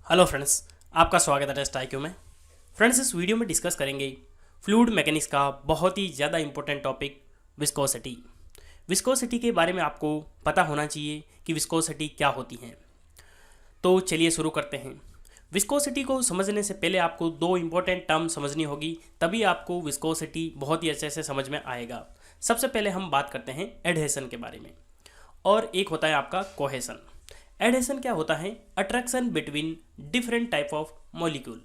Hello friends, आपका स्वागत है टेस्ट IQ में। फ्रेंड्स, इस वीडियो में डिस्कस करेंगे फ्लूइड मैकेनिक्स का बहुत ही ज़्यादा इंपॉर्टेंट टॉपिक विस्कोसिटी। विस्कोसिटी के बारे में आपको पता होना चाहिए कि विस्कोसिटी क्या होती है। तो चलिए शुरू करते हैं। विस्कोसिटी को समझने से पहले आपको दो इंपॉर्टेंट टर्म समझनी होगी, तभी आपको विस्कोसिटी बहुत ही अच्छे से समझ में आएगा। सबसे पहले हम बात करते हैं एडहेशन के बारे में, और एक होता है आपका कोहेशन। एडहेशन क्या होता है? Attraction between different type of molecule,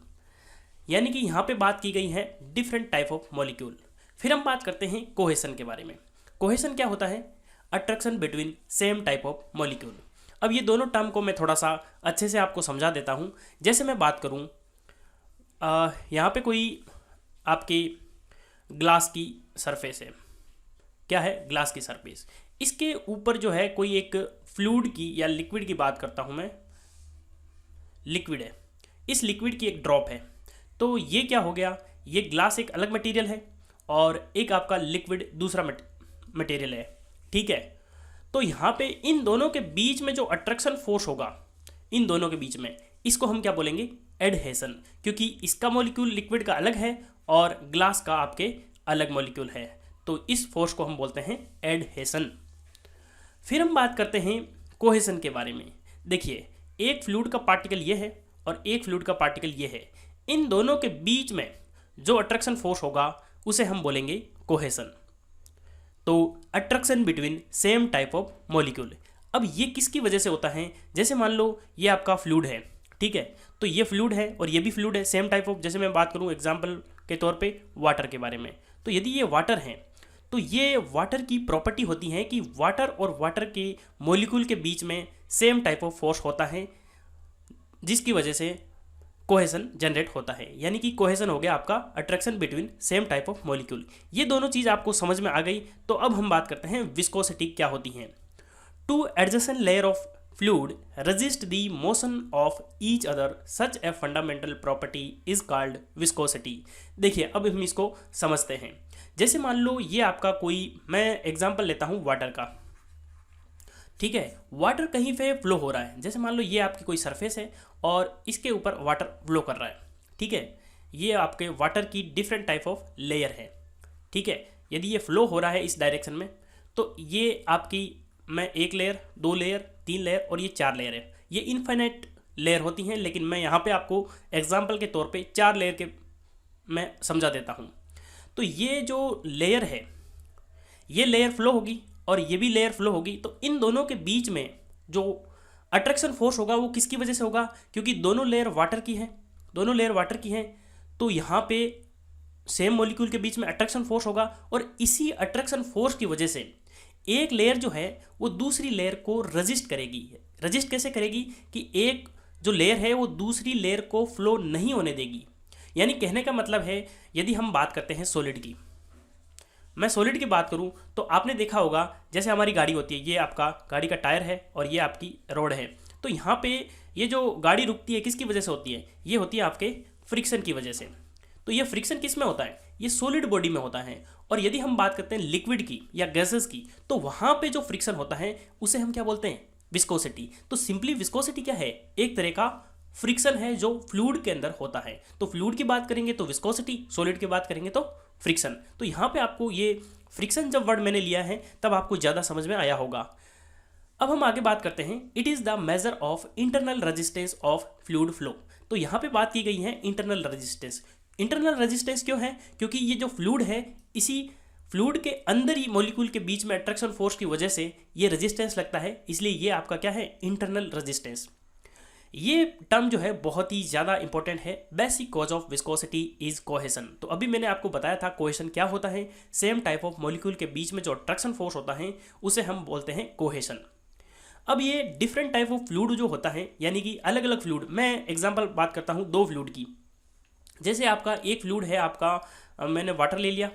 यानी कि यहाँ पे बात की गई है डिफरेंट टाइप ऑफ मॉलिक्यूल। फिर हम बात करते हैं कोहेशन के बारे में। कोहेशन क्या होता है? Attraction between same type of molecule. अब ये दोनों टर्म को मैं थोड़ा सा अच्छे से आपको समझा देता हूँ। जैसे मैं बात करूँ, यहाँ पे कोई आपकी ग्लास की सरफेस है। क्या है? ग्लास की सरफेस। इसके ऊपर जो है कोई एक फ्लूइड की या लिक्विड की बात करता हूं मैं। लिक्विड है, इस लिक्विड की एक ड्रॉप है। तो ये क्या हो गया? ये ग्लास एक अलग मटेरियल है और एक आपका लिक्विड दूसरा मटेरियल है। ठीक है, तो यहाँ पे इन दोनों के बीच में जो अट्रैक्शन फोर्स होगा, इन दोनों के बीच में, इसको हम क्या बोलेंगे? एडहेशन। क्योंकि इसका मॉलिक्यूल लिक्विड का अलग है और ग्लास का आपके अलग मॉलिक्यूल है, तो इस फोर्स को हम बोलते हैं एडहेशन। फिर हम बात करते हैं कोहेशन के बारे में। देखिए, एक फ्लूइड का पार्टिकल ये है और एक फ्लूइड का पार्टिकल ये है। इन दोनों के बीच में जो अट्रैक्शन फोर्स होगा उसे हम बोलेंगे कोहेशन। तो attraction between same type of molecule. अब ये किसकी वजह से होता है? जैसे मान लो ये आपका फ्लूइड है, ठीक है, तो ये फ्लूइड है और ये भी फ्लूइड है, सेम टाइप ऑफ। जैसे मैं बात करूँ एग्जाम्पल के तौर पे वाटर के बारे में, तो यदि ये वाटर है तो ये वाटर की प्रॉपर्टी होती है कि वाटर और वाटर के मॉलिक्यूल के बीच में सेम टाइप ऑफ फोर्स होता है, जिसकी वजह से कोहेशन जनरेट होता है। यानी कि कोहेशन हो गया आपका attraction between same type of molecule. ये दोनों चीज़ आपको समझ में आ गई। तो अब हम बात करते हैं विस्कोसिटी क्या होती है। Two adjacent layer of fluid resist the motion of each other such a fundamental property is called viscosity। देखिए, अब हम इसको समझते हैं। जैसे मान लो ये आपका कोई, मैं एग्जांपल लेता हूँ वाटर का। ठीक है, वाटर कहीं पे फ्लो हो रहा है। जैसे मान लो ये आपकी कोई सरफेस है और इसके ऊपर वाटर फ्लो कर रहा है। ठीक है, ये आपके वाटर की डिफरेंट टाइप ऑफ लेयर है। ठीक है, यदि ये फ्लो हो रहा है इस डायरेक्शन में, तो ये आपकी, मैं एक लेयर, दो लेयर, तीन लेयर और ये चार लेयर है। ये इनफाइनाइट लेयर होती हैं, लेकिन मैं यहाँ पे आपको एग्जांपल के तौर पे चार लेयर के मैं समझा देता हूँ। तो ये जो लेयर है, ये लेयर फ्लो होगी और ये भी लेयर फ्लो होगी। तो इन दोनों के बीच में जो अट्रैक्शन फोर्स होगा वो किसकी वजह से होगा? क्योंकि दोनों लेयर वाटर की है, दोनों लेयर वाटर की हैं, तो यहाँ पे सेम मॉलिक्यूल के बीच में अट्रैक्शन फोर्स होगा। और इसी अट्रैक्शन फोर्स की वजह से एक लेयर जो है वो दूसरी लेयर को रजिस्ट करेगी। रजिस्ट कैसे करेगी? कि एक जो लेयर है वो दूसरी लेयर को फ्लो नहीं होने देगी। यानी कहने का मतलब है, यदि हम बात करते हैं सॉलिड की, मैं सॉलिड की बात करूं तो आपने देखा होगा, जैसे हमारी गाड़ी होती है, ये आपका गाड़ी का टायर है और ये आपकी रोड है। तो यहाँ पे ये जो गाड़ी रुकती है किसकी वजह से होती है? ये होती है आपके फ्रिक्शन की वजह से। तो ये फ्रिक्शन किस में होता है? ये सॉलिड बॉडी में होता है। और यदि हम बात करते हैं लिक्विड की या गैसेस की, तो वहाँ पे जो फ्रिक्शन होता है उसे हम क्या बोलते हैं? विस्कोसिटी। तो सिंपली विस्कोसिटी क्या है? एक तरह का फ्रिक्शन है जो फ्लूइड के अंदर होता है। तो फ्लूइड की बात करेंगे तो विस्कोसिटी, सॉलिड की बात करेंगे तो फ्रिक्शन। तो यहाँ पे आपको ये फ्रिक्शन जब वर्ड मैंने लिया है तब आपको ज़्यादा समझ में आया होगा। अब हम आगे बात करते हैं, it is the measure of internal resistance of fluid flow. तो यहाँ पे बात की गई है इंटरनल रेजिस्टेंस। इंटरनल रेजिस्टेंस क्यों है? क्योंकि ये जो फ्लूइड है, इसी फ्लूइड के अंदर ही मॉलिक्यूल के बीच में अट्रैक्शन फोर्स की वजह से ये रेजिस्टेंस लगता है, इसलिए ये आपका क्या है? Internal resistance. ये टर्म जो है बहुत ही ज़्यादा इंपॉर्टेंट है। Basic cause of viscosity is cohesion. तो अभी मैंने आपको बताया था कोहेशन क्या होता है। सेम टाइप ऑफ मॉलिक्यूल के बीच में जो अट्रैक्शन फोर्स होता है उसे हम बोलते हैं कोहेशन। अब ये डिफरेंट टाइप ऑफ फ्लूइड जो होता है, यानी कि अलग अलग फ्लूइड, मैं एग्जांपल बात करता हूँ दो फ्लूइड की। जैसे आपका एक फ्लूइड है आपका, मैंने वाटर ले लिया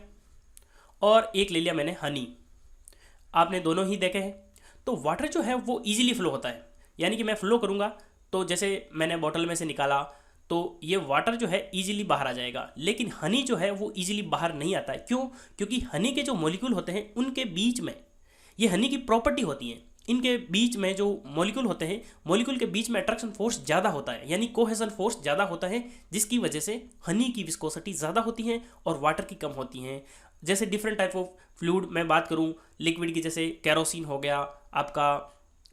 और एक ले लिया मैंने हनी। आपने दोनों ही देखे हैं। तो वाटर जो है वो इजीली फ्लो होता है, यानी कि मैं फ्लो करूँगा तो जैसे मैंने बॉटल में से निकाला तो ये वाटर जो है इजीली बाहर आ जाएगा। लेकिन हनी जो है वो इजीली बाहर नहीं आता है। क्यों? क्योंकि हनी के जो मॉलिक्यूल होते हैं उनके बीच में, ये हनी की प्रॉपर्टी होती है इनके बीच में जो मॉलिक्यूल होते हैं, मॉलिक्यूल के बीच में अट्रैक्शन फोर्स ज़्यादा होता है, यानी कोहेसन फोर्स ज़्यादा होता है, जिसकी वजह से हनी की विस्कोसिटी ज़्यादा होती है और वाटर की कम होती हैं। जैसे डिफरेंट टाइप ऑफ फ्लूइड मैं बात करूँ लिक्विड की, जैसे कैरोसिन हो गया, आपका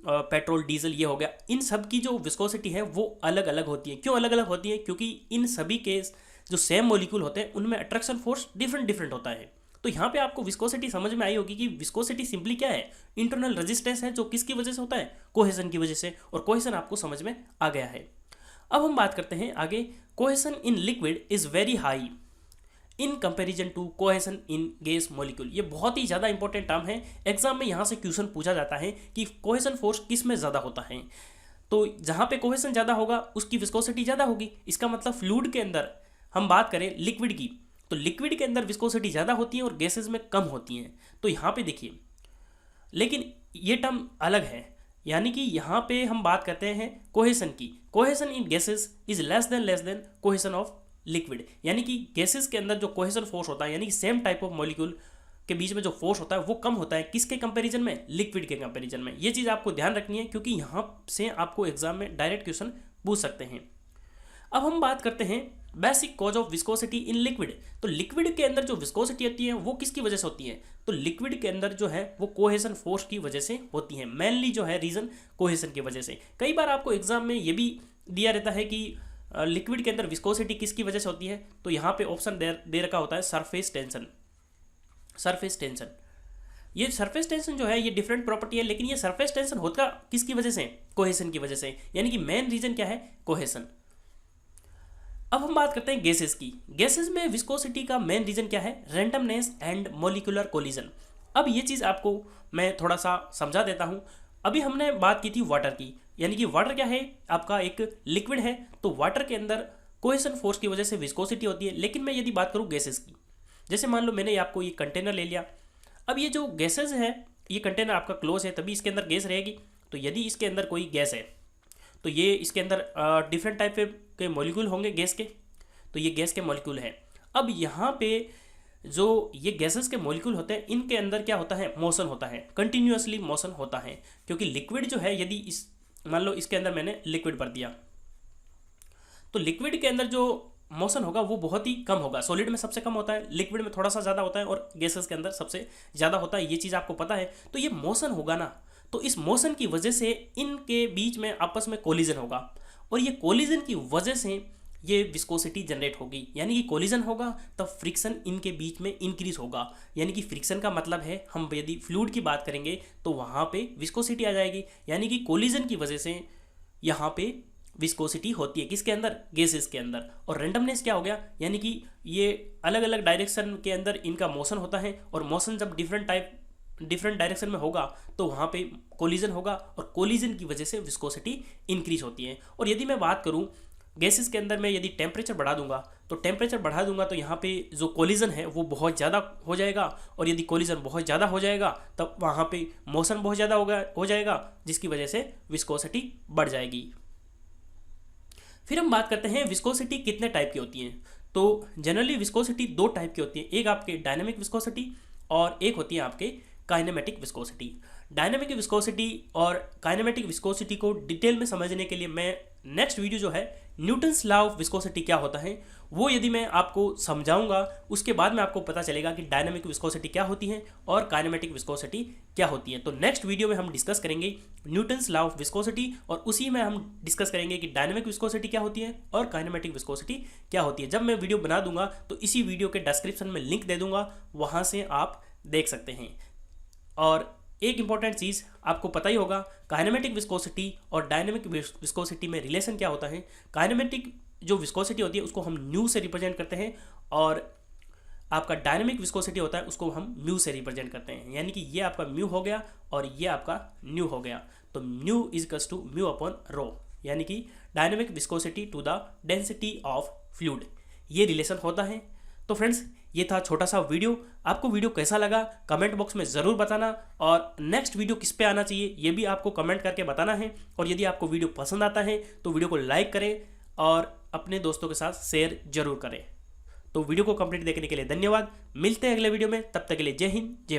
पेट्रोल डीजल ये हो गया, इन सब की जो विस्कोसिटी है वो अलग अलग होती है। क्यों अलग अलग होती है? क्योंकि इन सभी के जो सेम मॉलिक्यूल होते हैं उनमें अट्रैक्शन फोर्स डिफरेंट डिफरेंट होता है। तो यहाँ पे आपको विस्कोसिटी समझ में आई होगी कि विस्कोसिटी सिंपली क्या है, इंटरनल रेजिस्टेंस है, जो किसकी वजह से होता है, कोहेसन की वजह से, और कोहेसन आपको समझ में आ गया है। अब हम बात करते हैं आगे, cohesion in liquid is very high in comparison to cohesion in gas molecule. ये बहुत ही ज़्यादा इंपॉर्टेंट टर्म है, एग्जाम में यहाँ से क्वेश्चन पूछा जाता है कि कोहेसन फोर्स किस में ज़्यादा होता है। तो जहाँ पे कोहेसन ज़्यादा होगा उसकी विस्कोसिटी ज़्यादा होगी। इसका मतलब फ्लूइड के अंदर हम बात करें लिक्विड की, तो लिक्विड के अंदर विस्कोसिटी ज़्यादा होती है और गैसेज में कम होती हैं। तो यहाँ पे देखिए, लेकिन ये टर्म अलग है, यानी कि यहाँ पे हम बात करते हैं कोहेसन की। Cohesion in gases is less than cohesion of liquid, यानी कि गैसेज के अंदर जो कोहेसन फोर्स होता है, यानी कि सेम टाइप ऑफ मॉलिक्यूल के बीच में जो फोर्स होता है वो कम होता है। किसके कंपैरिजन में? लिक्विड के कंपैरिजन में। ये चीज़ आपको ध्यान रखनी है, क्योंकि यहाँ से आपको एग्जाम में डायरेक्ट क्वेश्चन पूछ सकते हैं। अब हम बात करते हैं basic cause of viscosity in liquid. तो लिक्विड के अंदर जो विस्कोसिटी होती है वो किसकी वजह से होती है? तो लिक्विड के अंदर जो है वो कोहेसन फोर्स की वजह से होती है। मेनली जो है रीजन कोहेसन की वजह से। कई बार आपको एग्जाम में ये भी दिया रहता है कि लिक्विड के अंदर विस्कोसिटी किसकी वजह से होती है, तो यहाँ पे ऑप्शन दे रखा होता है सरफेस टेंशन। सरफेस टेंशन, ये सरफेस टेंशन जो है ये डिफरेंट प्रॉपर्टी है, लेकिन ये सरफेस टेंशन होता किसकी वजह से? कोहेसन की वजह से, यानी कि मेन रीजन क्या है? कोहेसन। अब हम बात करते हैं गैसेस की। गैसेस में विस्कोसिटी का मेन रीजन क्या है? Randomness and molecular collision. अब ये चीज़ आपको मैं थोड़ा सा समझा देता हूँ। अभी हमने बात की थी वाटर की, यानी कि वाटर क्या है? आपका एक लिक्विड है, तो वाटर के अंदर कोहेसन फोर्स की वजह से विस्कोसिटी होती है। लेकिन मैं यदि बात करूँ गैसेस की, जैसे मान लो मैंने आपको ये कंटेनर ले लिया, अब ये जो गैसेज है, ये कंटेनर आपका क्लोज है, तभी इसके अंदर गैस रहेगी। तो यदि इसके अंदर कोई गैस है तो ये इसके अंदर डिफरेंट टाइप के मॉलिक्यूल होंगे गैस के, तो ये गैस के मॉलिक्यूल हैं। अब यहाँ पे जो ये गैसेस के मॉलिक्यूल होते हैं इनके अंदर क्या होता है? मोशन होता है, कंटिन्यूसली मोशन होता है। क्योंकि लिक्विड जो है, यदि इस मान लो इसके अंदर मैंने लिक्विड भर दिया, तो लिक्विड के अंदर जो मोशन होगा वो बहुत ही कम होगा। सॉलिड में सबसे कम होता है, लिक्विड में थोड़ा सा ज़्यादा होता है, और गैसेस के अंदर सबसे ज़्यादा होता है। ये चीज़ आपको पता है। तो ये मोशन होगा ना, तो इस मोशन की वजह से इनके बीच में आपस में कोलिजन होगा, और ये कोलिजन की वजह से ये विस्कोसिटी जनरेट होगी। यानी कि कोलिजन होगा तब फ्रिक्शन इनके बीच में इंक्रीज होगा। यानी कि फ्रिक्शन का मतलब है, हम यदि फ्लूइड की बात करेंगे तो वहाँ पे विस्कोसिटी आ जाएगी। यानी कि कोलिजन की वजह से यहाँ पे विस्कोसिटी होती है किसके अंदर? गैसेस के अंदर। और रैंडमनेस क्या हो गया? यानी कि ये अलग अलग डायरेक्शन के अंदर इनका मोशन होता है, और मोशन जब डिफरेंट डायरेक्शन में होगा तो वहाँ पे कोलिजन होगा, और कोलिजन की वजह से विस्कोसिटी इंक्रीज होती है। और यदि मैं बात करूँ गैसेस के अंदर, मैं यदि टेम्परेचर बढ़ा दूंगा तो यहाँ पे जो कोलिजन है वो बहुत ज़्यादा हो जाएगा, और यदि कोलिजन बहुत ज़्यादा हो जाएगा तब वहाँ पे मोशन बहुत ज़्यादा हो जाएगा, जिसकी वजह से विस्कोसिटी बढ़ जाएगी। फिर हम बात करते हैं विस्कोसिटी कितने टाइप की होती हैं। तो जनरली विस्कोसिटी दो टाइप की होती है, एक आपके डायनामिक विस्कोसिटी और एक होती है आपके काइनेमेटिक विस्कोसिटी। डायनामिक विस्कोसिटी और काइनेमेटिक विस्कोसिटी को डिटेल में समझने के लिए मैं नेक्स्ट वीडियो जो है न्यूटन्स लॉ ऑफ विस्कोसिटी क्या होता है वो यदि मैं आपको समझाऊंगा, उसके बाद में आपको पता चलेगा कि डायनामिक विस्कोसिटी क्या होती है और काइनेमेटिक विस्कोसिटी क्या होती है। तो नेक्स्ट वीडियो में हम डिस्कस करेंगे न्यूटन्स लॉ ऑफ विस्कोसिटी, और उसी में हम डिस्कस करेंगे कि डायनामिक विस्कोसिटी क्या होती है और काइनेमेटिक विस्कोसिटी क्या होती है। जब मैं वीडियो बना दूंगा तो इसी वीडियो के डिस्क्रिप्शन में लिंक दे दूंगा, वहाँ से आप देख सकते हैं। और एक इंपॉर्टेंट चीज़ आपको पता ही होगा, काइनेमेटिक विस्कोसिटी और डायनामिक विस्कोसिटी में रिलेशन क्या होता है। काइनेमेटिक जो विस्कोसिटी होती है उसको हम न्यू से रिप्रेजेंट करते हैं, और आपका डायनामिक विस्कोसिटी होता है उसको हम म्यू से रिप्रेजेंट करते हैं। यानी कि ये आपका म्यू हो गया और ये आपका न्यू हो गया। तो mu is equals to mu upon rho, यानी कि dynamic viscosity to the density of fluid, ये रिलेशन होता है। तो फ्रेंड्स, ये था छोटा सा वीडियो। आपको वीडियो कैसा लगा कमेंट बॉक्स में ज़रूर बताना, और नेक्स्ट वीडियो किस पे आना चाहिए ये भी आपको कमेंट करके बताना है। और यदि आपको वीडियो पसंद आता है तो वीडियो को लाइक करें और अपने दोस्तों के साथ शेयर जरूर करें। तो वीडियो को कंप्लीट देखने के लिए धन्यवाद। मिलते हैं अगले वीडियो में, तब तक के लिए जय हिंद जय भारत।